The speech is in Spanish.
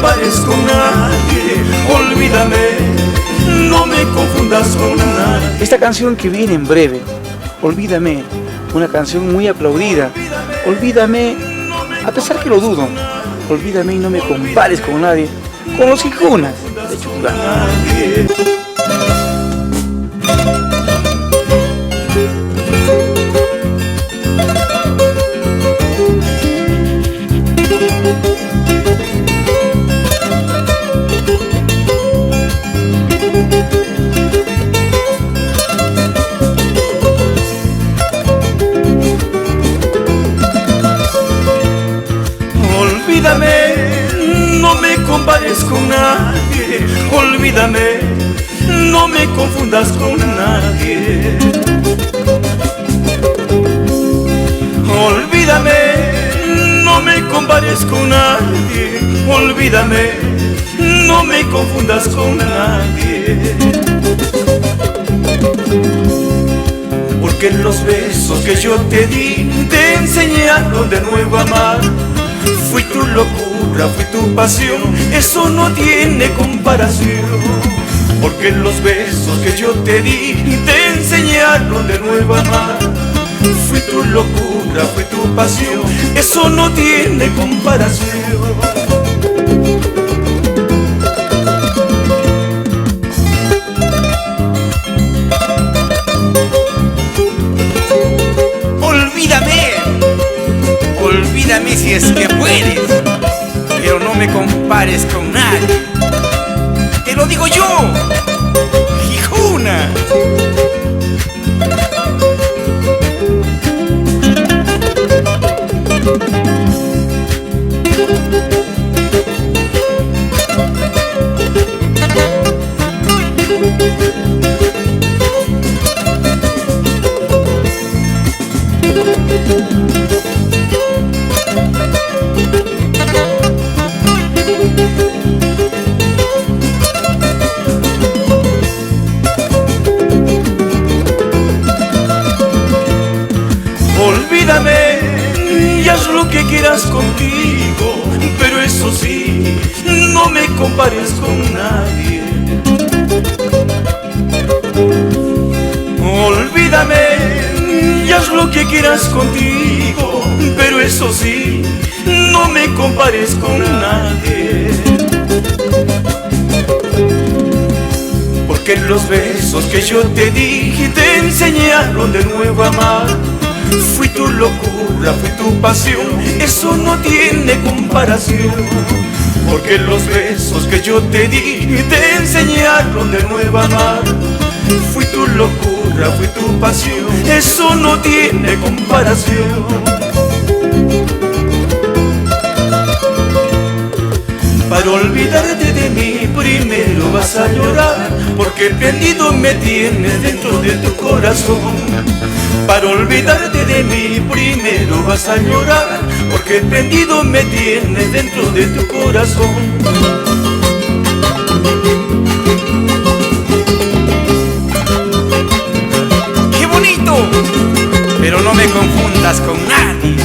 compares con nadie, olvídame, no me confundas con nadie. Esta canción que viene en breve, Olvídame, una canción muy aplaudida. Olvídame, a pesar que lo dudo, olvídame y no me compares con nadie, con los Hijunas de Chuquibamba. Olvídame, no me compares con nadie, olvídame, no me confundas con nadie. Olvídame, no me compares con nadie, olvídame, no me confundas con nadie. Porque los besos que yo te di te enseñaron de nuevo a amar. Fui tu locura, fui tu pasión, eso no tiene comparación. Porque los besos que yo te di te enseñaron de nuevo a amar. Fui tu locura, fui tu pasión, eso no tiene comparación. Olvídame si es que puedes, pero no me compares con nadie. Te lo digo yo, Hijuna. Olvídame y haz lo que quieras contigo, pero eso sí, no me compares con nadie. Olvídame y haz lo que quieras contigo, pero eso sí, no me compares con nadie. Porque los besos que yo te di te enseñaron de nuevo a amar. Fui tu locura, fui tu pasión, eso no tiene comparación. Porque los besos que yo te di te enseñaron de nuevo a amar. Fui tu locura, fui tu pasión, eso no tiene comparación. Para olvidarte de mí primero vas a llorar, porque prendido me tienes dentro de tu corazón. Para olvidarte de mí primero vas a llorar, porque prendido me tienes dentro de tu corazón. ¡Qué bonito! Pero no me confundas con nadie.